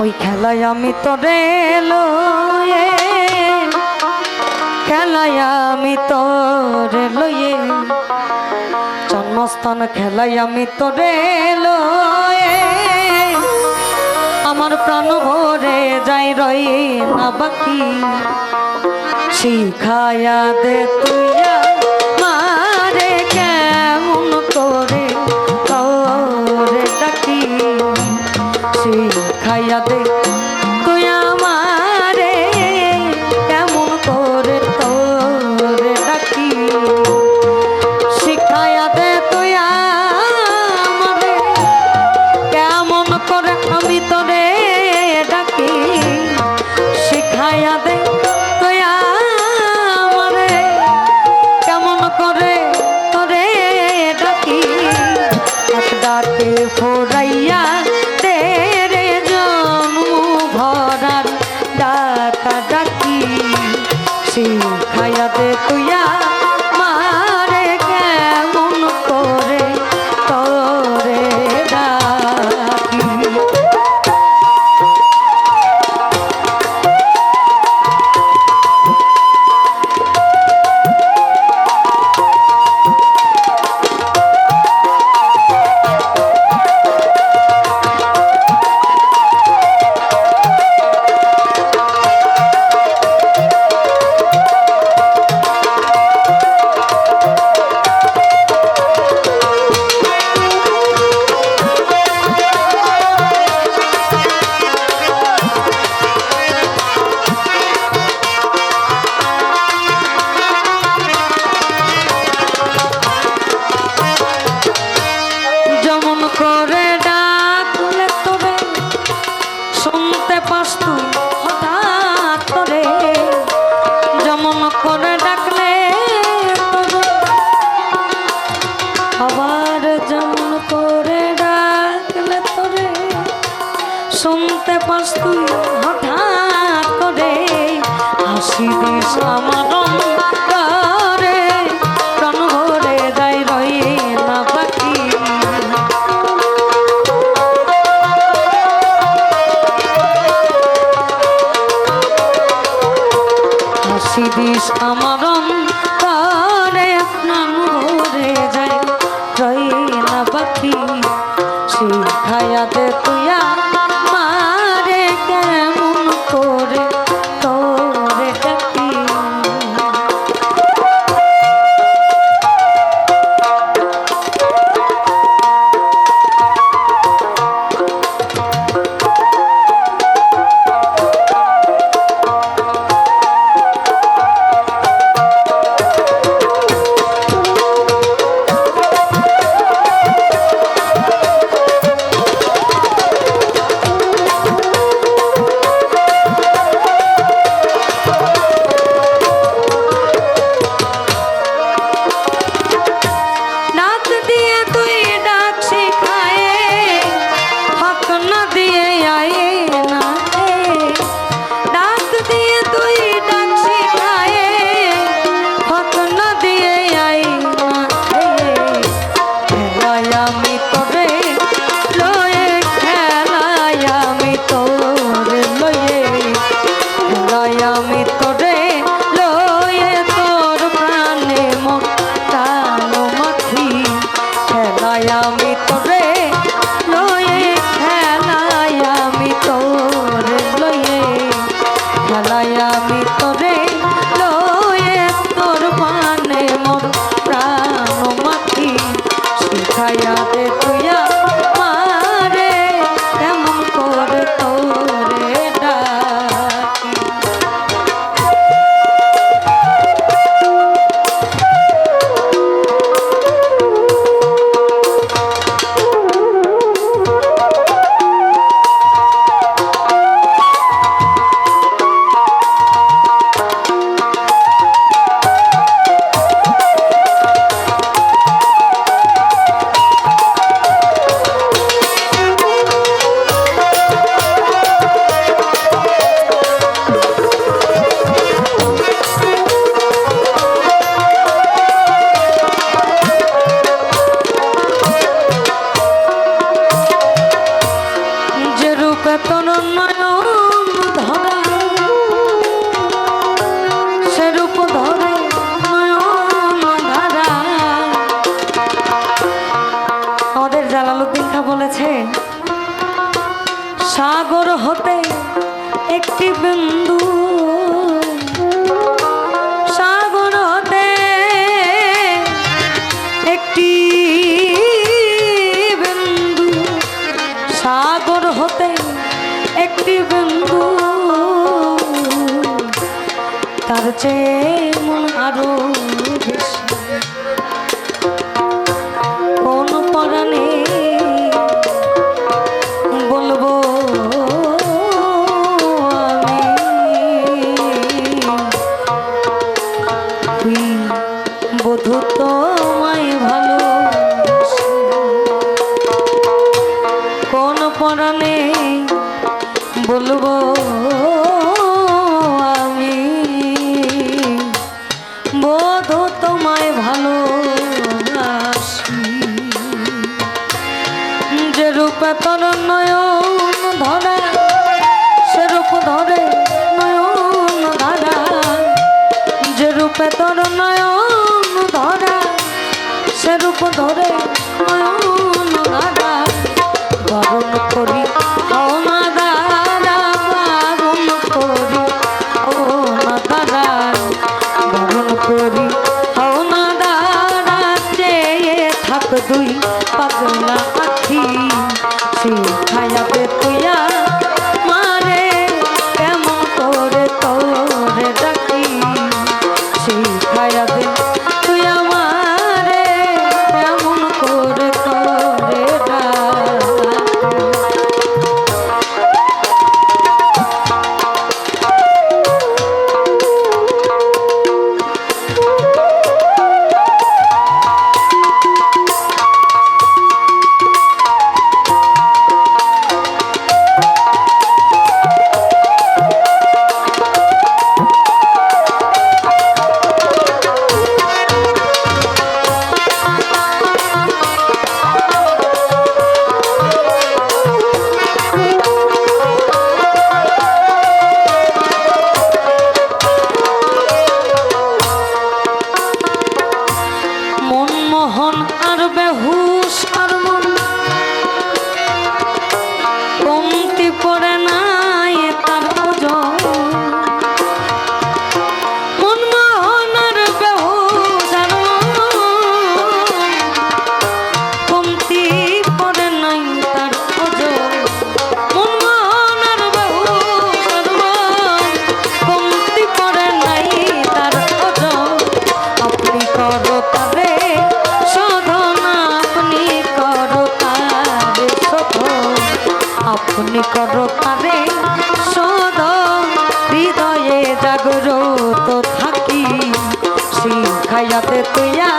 ওই খেলায় আমি তোরে লয়ে, খেলায় আমি তোরে লয়ে, জন্মস্থান খেলায় আমি তোরে লয়ে, আমার প্রাণ ভরে যাই রয়ে না বাকি, শিখায়া দে তুইয়া মারে কেমন করে তোরে ডাকি, শিখায়া দে তুই আমারে কেমন করে তোরে ডাকি, শিখায়া দে তুই আমারে কেমন করে আমি তোরে ডাকি, শিখায়া দে তুই আমারে কেমন করে তোরে ডাকি, এক ডাকে ফোরাইয়া তেরে জন্ম ভরার ডাকা ডাকি, শিখায়া দে তুই আমারে কেমন করে তোরে ডাকি। করে ডাকলে তোরে শুনতে পাস তুই হঠাৎ করে, যেমন করে ডাকলে তোরে আবার যেমন করে ডাকলে তোরে শুনতে পাস তুই হঠাৎ করে, হাসি দিস আমার অন্তরে প্রাণ ভরে যাই রয়ে না বাকি, হাসি দিস আমার অন্তরে প্রাণ ভরে যায় রয়ে না বাকি, শিখায়া দে তুই আমারে কেমন করে তোরে ডাকি। রূপে তোর নয়ন ধরা সে রূপ ধরে নয়ন ধারা। আমাদের জালালউদ্দিন খাঁ বলেছে, সাগর হতে একটি বিন্দু, সাগর হতে একটি বিন্দু, সাগর হতে একটি বিন্দু, তার চেয়ে মন আরো বেশি। কোন পরাণে বলবো আমি, বধূ তোমায় ভালোবাসি। কোন পরাণে বলবো আমি, বধূ তোমায় ভালোবাসি। যে রূপে তোর নয়ন ধরা সে রূপ ধরে নয়ন ধারা, যে রূপে তোর নয়ন ধরা সে রূপ ধরে নয়ন ধারা। বারণ করি হও না দাদা, বারণ করি হও না দাদা, বারণ করি হও না দাদা, চেয়ে থাক দুই পাগলা আখি। শিখায়াবে তুইয়া মারে কেমন করে তোরে ডাকি, শিখায়াবে তুই আমারে কেমন করে তোরে ডাকি। মনমোহন আর বেহুশ আর মন কমতি পড়ে নাই তার ওজন। মনমোহন আর বেহুশ আর মন কমতি পড়ে নাই তার ওজন। মনমোহন আর বেহুশ আর মন কমতি পড়ে নাই তার ওজন। আপনি করো তারে আপনি করো তারে শোধ, হৃদয়ে জাগ্রত থাকি। শিখায়াতে তুইয়া